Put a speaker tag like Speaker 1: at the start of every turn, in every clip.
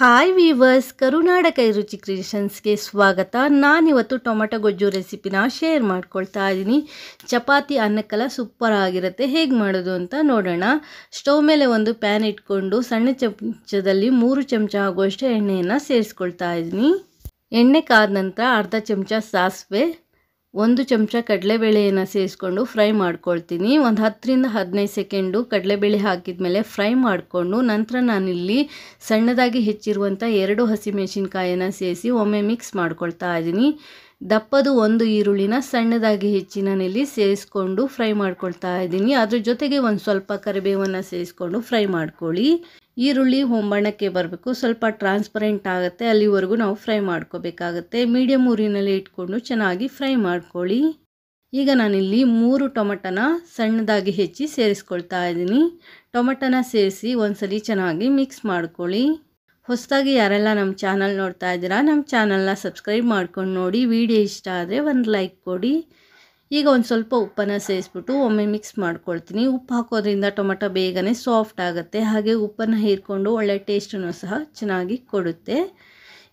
Speaker 1: Hi viewers, ಕರುನಾಡಕ ರುಚಿ ಕ್ರಿಯೇಷನ್ಸ್ಗೆ ಸ್ವಾಗತ. ನಾನಿವತ್ತು ಟೊಮೆಟೊ ಗೊಜ್ಜು ರೆಸಿಪಿನ ಶೇರ್ ಮಾಡ್ಕೊಳ್ತಾ ಇದ್ದೀನಿ. ಚಪಾತಿ ಅನ್ನಕ್ಕೆಲ್ಲ ಸೂಪರ್ ಆಗಿರುತ್ತೆ. ಹೇಗೆ ಮಾಡೋದು ಅಂತ ನೋಡೋಣ. ಸ್ಟವ್ ಮೇಲೆ ಒಂದು ಪ್ಯಾನ್ ಇಟ್ಕೊಂಡು ಸಣ್ಣ ಚಮಚದಲ್ಲಿ 3 ಚಮಚ ಆಗುವಷ್ಟು ಎಣ್ಣೆಯನ್ನು ಸೇರಿಸ್ಕೊಳ್ತಾ ಇದ್ದೀನಿ. ಎಣ್ಣೆ ಕಾದ ನಂತರ ಅರ್ಧ ಚಮಚ ಸಾಸಿವೆ, 1 ಚಮಚ ಕಡಲೆಬೇಳೆಯನ್ನು ಸೇರಿಸ್ಕೊಂಡು ಫ್ರೈ ಮಾಡ್ಕೊಳ್ತೀನಿ. ಒಂದು 10ರಿಂದ 15 ಸೆಕೆಂಡು ಕಡಲೆಬೇಳೆ ಹಾಕಿದ ಮೇಲೆ ಫ್ರೈ ಮಾಡಿಕೊಂಡು ನಂತರ ನಾನಿಲ್ಲಿ ಸಣ್ಣದಾಗಿ ಹೆಚ್ಚಿರುವಂಥ 2 ಹಸಿಮೆಣಸಿನ್ಕಾಯನ್ನು ಸೇರಿಸಿ ಒಮ್ಮೆ ಮಿಕ್ಸ್ ಮಾಡ್ಕೊಳ್ತಾ ಇದ್ದೀನಿ. ದಪ್ಪದು 1 ಈರುಳ್ಳಿನ ಸಣ್ಣದಾಗಿ ಹೆಚ್ಚಿ ನಾನಿಲ್ಲಿ ಸೇರಿಸ್ಕೊಂಡು ಫ್ರೈ ಮಾಡ್ಕೊಳ್ತಾ ಇದ್ದೀನಿ. ಅದ್ರ ಜೊತೆಗೆ ಒಂದು ಸ್ವಲ್ಪ ಕರಿಬೇವನ್ನು ಸೇರಿಸ್ಕೊಂಡು ಫ್ರೈ ಮಾಡ್ಕೊಳ್ಳಿ. ಈರುಳ್ಳಿ ಹೊಂಬಣ್ಣಕ್ಕೆ ಬರಬೇಕು, ಸ್ವಲ್ಪ ಟ್ರಾನ್ಸ್ಪರೆಂಟ್ ಆಗುತ್ತೆ, ಅಲ್ಲಿವರೆಗೂ ನಾವು ಫ್ರೈ ಮಾಡ್ಕೋಬೇಕಾಗತ್ತೆ. ಮೀಡಿಯಮ್ ಉರಿನಲ್ಲಿ ಇಟ್ಕೊಂಡು ಚೆನ್ನಾಗಿ ಫ್ರೈ ಮಾಡ್ಕೊಳ್ಳಿ. ಈಗ ನಾನಿಲ್ಲಿ 3 ಟೊಮೆಟೊನ ಸಣ್ಣದಾಗಿ ಹೆಚ್ಚಿ ಸೇರಿಸ್ಕೊಳ್ತಾ ಇದ್ದೀನಿ. ಟೊಮೆಟೊನ ಸೇರಿಸಿ ಒಂದ್ಸಲಿ ಚೆನ್ನಾಗಿ ಮಿಕ್ಸ್ ಮಾಡ್ಕೊಳ್ಳಿ. ಹೊಸದಾಗಿ ಯಾರೆಲ್ಲ ನಮ್ಮ ಚಾನಲ್ ನೋಡ್ತಾ ಇದ್ದೀರಾ, ನಮ್ಮ ಚಾನಲ್ನ ಸಬ್ಸ್ಕ್ರೈಬ್ ಮಾಡ್ಕೊಂಡು ನೋಡಿ. ವಿಡಿಯೋ ಇಷ್ಟ ಆದರೆ ಒಂದು ಲೈಕ್ ಕೊಡಿ. ಈಗ ಒಂದು ಸ್ವಲ್ಪ ಉಪ್ಪನ್ನು ಸೇರಿಸ್ಬಿಟ್ಟು ಒಮ್ಮೆ ಮಿಕ್ಸ್ ಮಾಡ್ಕೊಳ್ತೀನಿ. ಉಪ್ಪು ಹಾಕೋದ್ರಿಂದ ಟೊಮೆಟೊ ಬೇಗನೆ ಸಾಫ್ಟ್ ಆಗುತ್ತೆ, ಹಾಗೆ ಉಪ್ಪನ್ನು ಹೀರ್ಕೊಂಡು ಒಳ್ಳೆ ಟೇಸ್ಟನ್ನು ಸಹ ಚೆನ್ನಾಗಿ ಕೊಡುತ್ತೆ.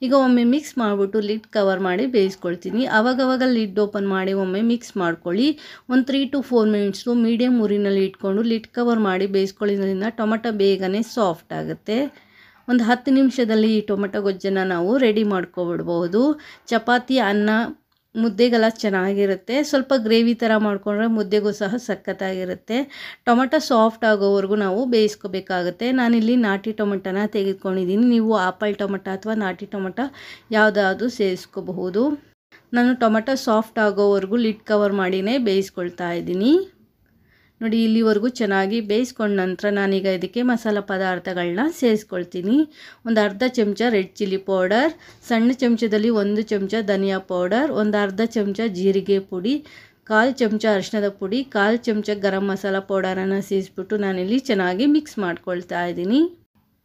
Speaker 1: ಈಗ ಒಮ್ಮೆ ಮಿಕ್ಸ್ ಮಾಡಿಬಿಟ್ಟು ಲಿಡ್ ಕವರ್ ಮಾಡಿ ಬೇಯಿಸ್ಕೊಳ್ತೀನಿ. ಆವಾಗವಾಗ ಲಿಡ್ ಓಪನ್ ಮಾಡಿ ಒಮ್ಮೆ ಮಿಕ್ಸ್ ಮಾಡ್ಕೊಳ್ಳಿ. ಒಂದು 3 to 4 ಮಿನಿಟ್ಸು ಮೀಡಿಯಮ್ ಉರಿನಲ್ಲಿ ಇಟ್ಕೊಂಡು ಲಿಡ್ ಕವರ್ ಮಾಡಿ ಬೇಯಿಸ್ಕೊಳ್ಳೋದ್ರಿಂದ ಟೊಮೆಟೊ ಬೇಗನೆ ಸಾಫ್ಟ್ ಆಗುತ್ತೆ. ಒಂದು 10 ನಿಮಿಷದಲ್ಲಿ ಈ ಟೊಮೆಟೊ ಗೊಜ್ಜನ್ನು ನಾವು ರೆಡಿ ಮಾಡ್ಕೊಬಿಡ್ಬೋದು. ಚಪಾತಿ, ಅನ್ನ, ಮುದ್ದೆಗೆಲ್ಲ ಚೆನ್ನಾಗಿರುತ್ತೆ. ಸ್ವಲ್ಪ ಗ್ರೇವಿ ಥರ ಮಾಡಿಕೊಂಡ್ರೆ ಮುದ್ದೆಗೂ ಸಹ ಸಖತ್ತಾಗಿರುತ್ತೆ. ಟೊಮೆಟೊ ಸಾಫ್ಟ್ ಆಗೋವರೆಗೂ ನಾವು ಬೇಯಿಸ್ಕೋಬೇಕಾಗುತ್ತೆ. ನಾನಿಲ್ಲಿ ನಾಟಿ ಟೊಮೆಟೊನ ತೆಗೆದುಕೊಂಡಿದ್ದೀನಿ. ನೀವು ಆಪಲ್ ಟೊಮೆಟೊ ಅಥವಾ ನಾಟಿ ಟೊಮೆಟೊ ಯಾವುದಾದ್ರೂ ಸೇರಿಸ್ಕೋಬಹುದು. ನಾನು ಟೊಮೆಟೊ ಸಾಫ್ಟ್ ಆಗೋವರೆಗೂ ಲಿಡ್ ಕವರ್ ಮಾಡಿನೇ ಬೇಯಿಸ್ಕೊಳ್ತಾ ಇದ್ದೀನಿ. ನೋಡಿ, ಇಲ್ಲಿವರೆಗೂ ಚೆನ್ನಾಗಿ ಬೇಯಿಸ್ಕೊಂಡ ನಂತರ ನಾನೀಗ ಇದಕ್ಕೆ ಮಸಾಲ ಪದಾರ್ಥಗಳನ್ನ ಸೇರಿಸ್ಕೊಳ್ತೀನಿ. ಒಂದು ಅರ್ಧ ಚಮಚ ರೆಡ್ ಚಿಲ್ಲಿ ಪೌಡರ್, ಸಣ್ಣ ಚಮಚದಲ್ಲಿ 1 ಚಮಚ ಧನಿಯಾ ಪೌಡರ್, ಒಂದು ಅರ್ಧ ಚಮಚ ಜೀರಿಗೆ ಪುಡಿ, 1/4 ಚಮಚ ಅರಿಶಿಣದ ಪುಡಿ, 1/4 ಚಮಚ ಗರಂ ಮಸಾಲ ಪೌಡರನ್ನು ಸೇರಿಸ್ಬಿಟ್ಟು ನಾನಿಲ್ಲಿ ಚೆನ್ನಾಗಿ ಮಿಕ್ಸ್ ಮಾಡ್ಕೊಳ್ತಾ ಇದ್ದೀನಿ.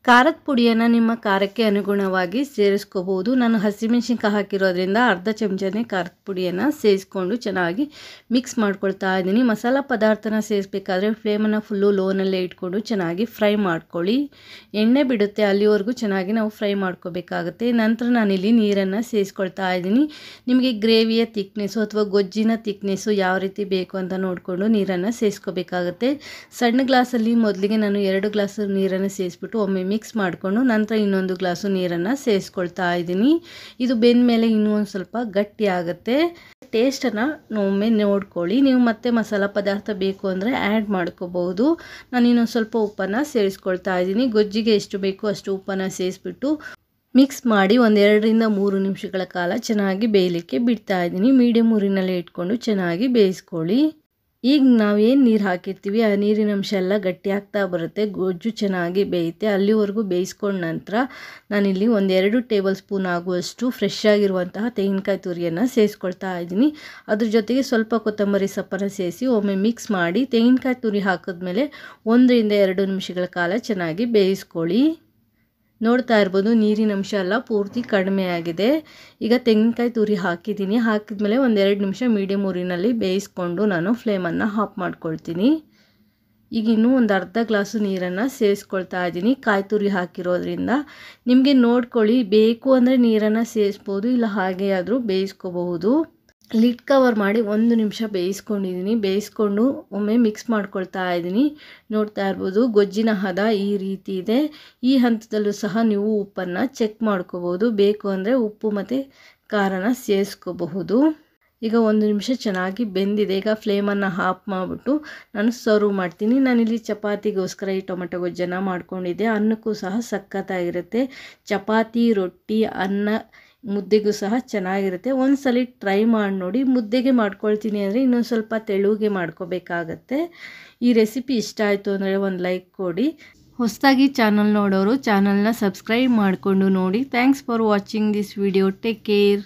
Speaker 1: ಖಾರದ ಪುಡಿಯನ್ನು ನಿಮ್ಮ ಖಾರಕ್ಕೆ ಅನುಗುಣವಾಗಿ ಸೇರಿಸ್ಕೋಬೋದು. ನಾನು ಹಸಿಮೆಣಸಿನ್ಕಾಯಿ ಹಾಕಿರೋದ್ರಿಂದ ಅರ್ಧ ಚಮಚನೇ ಖಾರದ ಪುಡಿಯನ್ನು ಸೇರಿಸ್ಕೊಂಡು ಚೆನ್ನಾಗಿ ಮಿಕ್ಸ್ ಮಾಡ್ಕೊಳ್ತಾ ಇದ್ದೀನಿ. ಮಸಾಲ ಪದಾರ್ಥನ ಸೇರಿಸ್ಬೇಕಾದ್ರೆ ಫ್ಲೇಮನ್ನು ಫುಲ್ಲು ಲೋನಲ್ಲೇ ಇಟ್ಕೊಂಡು ಚೆನ್ನಾಗಿ ಫ್ರೈ ಮಾಡ್ಕೊಳ್ಳಿ. ಎಣ್ಣೆ ಬಿಡುತ್ತೆ, ಅಲ್ಲಿವರೆಗೂ ಚೆನ್ನಾಗಿ ನಾವು ಫ್ರೈ ಮಾಡ್ಕೋಬೇಕಾಗುತ್ತೆ. ನಂತರ ನಾನಿಲ್ಲಿ ನೀರನ್ನು ಸೇರಿಸ್ಕೊಳ್ತಾ ಇದ್ದೀನಿ. ನಿಮಗೆ ಗ್ರೇವಿಯ ತಿಕ್ನೆಸ್ಸು ಅಥವಾ ಗೊಜ್ಜಿನ ತಿಕ್ನೆಸ್ಸು ಯಾವ ರೀತಿ ಬೇಕು ಅಂತ ನೋಡಿಕೊಂಡು ನೀರನ್ನು ಸೇರಿಸ್ಕೋಬೇಕಾಗುತ್ತೆ. ಸಣ್ಣ ಗ್ಲಾಸಲ್ಲಿ ಮೊದಲಿಗೆ ನಾನು 2 ಗ್ಲಾಸ್ ನೀರನ್ನು ಸೇರಿಸ್ಬಿಟ್ಟು ಒಮ್ಮೆ ಮಿಕ್ಸ್ ಮಾಡಿಕೊಂಡು ನಂತರ ಇನ್ನೊಂದು ಗ್ಲಾಸು ನೀರನ್ನು ಸೇರಿಸ್ಕೊಳ್ತಾ ಇದ್ದೀನಿ. ಇದು ಬೆಂದ ಮೇಲೆ ಇನ್ನೂ ಒಂದು ಸ್ವಲ್ಪ ಗಟ್ಟಿ ಆಗುತ್ತೆ. ಟೇಸ್ಟನ್ನು ಒಮ್ಮೆ ನೋಡ್ಕೊಳ್ಳಿ. ನೀವು ಮತ್ತೆ ಮಸಾಲ ಪದಾರ್ಥ ಬೇಕು ಅಂದರೆ ಆ್ಯಡ್ ಮಾಡ್ಕೋಬಹುದು. ನಾನು ಇನ್ನೊಂದು ಸ್ವಲ್ಪ ಉಪ್ಪನ್ನು ಸೇರಿಸ್ಕೊಳ್ತಾ ಇದ್ದೀನಿ. ಗೊಜ್ಜಿಗೆ ಎಷ್ಟು ಬೇಕೋ ಅಷ್ಟು ಉಪ್ಪನ್ನು ಸೇರಿಸ್ಬಿಟ್ಟು ಮಿಕ್ಸ್ ಮಾಡಿ ಒಂದು 2ರಿಂದ 3 ನಿಮಿಷಗಳ ಕಾಲ ಚೆನ್ನಾಗಿ ಬೇಯಲಿಕ್ಕೆ ಬಿಡ್ತಾ ಇದ್ದೀನಿ. ಮೀಡಿಯಮ್ ಉರಿನಲ್ಲೇ ಇಟ್ಕೊಂಡು ಚೆನ್ನಾಗಿ ಬೇಯಿಸ್ಕೊಳ್ಳಿ. ಈಗ ನಾವೇನು ನೀರು ಹಾಕಿರ್ತೀವಿ ಆ ನೀರಿನ ಅಂಶ ಎಲ್ಲ ಗಟ್ಟಿ ಆಗ್ತಾ ಬರುತ್ತೆ, ಗೊಜ್ಜು ಚೆನ್ನಾಗಿ ಬೇಯುತ್ತೆ. ಅಲ್ಲಿವರೆಗೂ ಬೇಯಿಸ್ಕೊಂಡ ನಂತರ ನಾನಿಲ್ಲಿ ಒಂದು 2 ಟೇಬಲ್ ಸ್ಪೂನ್ ಆಗುವಷ್ಟು ಫ್ರೆಶ್ ಆಗಿರುವಂತಹ ತೆಂಗಿನಕಾಯಿ ತುರಿಯನ್ನು ಸೇರಿಸ್ಕೊಳ್ತಾ ಇದ್ದೀನಿ. ಅದ್ರ ಜೊತೆಗೆ ಸ್ವಲ್ಪ ಕೊತ್ತಂಬರಿ ಸೊಪ್ಪನ್ನು ಸೇರಿಸಿ ಒಮ್ಮೆ ಮಿಕ್ಸ್ ಮಾಡಿ ತೆಂಗಿನಕಾಯಿ ತುರಿ ಹಾಕಿದ್ಮೇಲೆ 1ರಿಂದ 2 ನಿಮಿಷಗಳ ಕಾಲ ಚೆನ್ನಾಗಿ ಬೇಯಿಸ್ಕೊಳ್ಳಿ. ನೋಡ್ತಾ ಇರ್ಬೋದು, ನೀರಿನ ಅಂಶ ಎಲ್ಲ ಪೂರ್ತಿ ಕಡಿಮೆ ಆಗಿದೆ. ಈಗ ತೆಂಗಿನಕಾಯಿ ತುರಿ ಹಾಕಿದ್ದೀನಿ. ಹಾಕಿದ್ಮೇಲೆ ಒಂದು 2 ನಿಮಿಷ ಮೀಡಿಯಮ್ ಉರಿನಲ್ಲಿ ಬೇಯಿಸ್ಕೊಂಡು ನಾನು ಫ್ಲೇಮನ್ನು ಆಫ್ ಮಾಡ್ಕೊಳ್ತೀನಿ. ಈಗ ಇನ್ನೂ ಒಂದು ಅರ್ಧ ಗ್ಲಾಸು ನೀರನ್ನು ಸೇರಿಸ್ಕೊಳ್ತಾ ಇದ್ದೀನಿ. ಕಾಯಿ ತುರಿ ಹಾಕಿರೋದ್ರಿಂದ ನಿಮಗೆ ನೋಡ್ಕೊಳ್ಳಿ, ಬೇಕು ಅಂದರೆ ನೀರನ್ನು ಸೇರಿಸ್ಬೋದು, ಇಲ್ಲ ಹಾಗೆ ಆದರೂ ಬೇಯಿಸ್ಕೋಬಹುದು. ಲಿಡ್ ಕವರ್ ಮಾಡಿ 1 ನಿಮಿಷ ಬೇಯಿಸ್ಕೊಂಡಿದ್ದೀನಿ. ಬೇಯಿಸ್ಕೊಂಡು ಒಮ್ಮೆ ಮಿಕ್ಸ್ ಮಾಡ್ಕೊಳ್ತಾ ಇದ್ದೀನಿ. ನೋಡ್ತಾ ಇರ್ಬೋದು, ಗೊಜ್ಜಿನ ಹದ ಈ ರೀತಿ ಇದೆ. ಈ ಹಂತದಲ್ಲೂ ಸಹ ನೀವು ಉಪ್ಪನ್ನು ಚೆಕ್ ಮಾಡ್ಕೋಬೋದು. ಬೇಕು ಅಂದರೆ ಉಪ್ಪು ಮತ್ತು ಖಾರನ ಸೇರಿಸ್ಕೋಬಹುದು. ಈಗ 1 ನಿಮಿಷ ಚೆನ್ನಾಗಿ ಬೆಂದಿದೆ. ಈಗ ಫ್ಲೇಮನ್ನು ಆಫ್ ಮಾಡಿಬಿಟ್ಟು ನಾನು ಸರ್ವ್ ಮಾಡ್ತೀನಿ. ನಾನಿಲ್ಲಿ ಚಪಾತಿಗೋಸ್ಕರ ಈ ಟೊಮೆಟೊ ಗೊಜ್ಜನ್ನು ಮಾಡ್ಕೊಂಡಿದ್ದೆ. ಅನ್ನಕ್ಕೂ ಸಹ ಸಖತ್ತಾಗಿರುತ್ತೆ. ಚಪಾತಿ, ರೊಟ್ಟಿ, ಅನ್ನ, ಮುದ್ದೆಗೂ ಸಹ ಚೆನ್ನಾಗಿರುತ್ತೆ. ಒಂದ್ಸಲ ಟ್ರೈ ಮಾಡಿ ನೋಡಿ. ಮುದ್ದೆಗೆ ಮಾಡ್ಕೊಳ್ತೀನಿ ಅಂದರೆ ಇನ್ನೊಂದು ಸ್ವಲ್ಪ ತೆಳುಗೆ ಮಾಡ್ಕೋಬೇಕಾಗತ್ತೆ. ಈ ರೆಸಿಪಿ ಇಷ್ಟ ಆಯಿತು ಅಂದರೆ ಒಂದು ಲೈಕ್ ಕೊಡಿ. ಹೊಸದಾಗಿ ಚಾನಲ್ ನೋಡೋರು ಚಾನಲ್ನ ಸಬ್ಸ್ಕ್ರೈಬ್ ಮಾಡಿಕೊಂಡು ನೋಡಿ. Thanks for watching this video. Take care.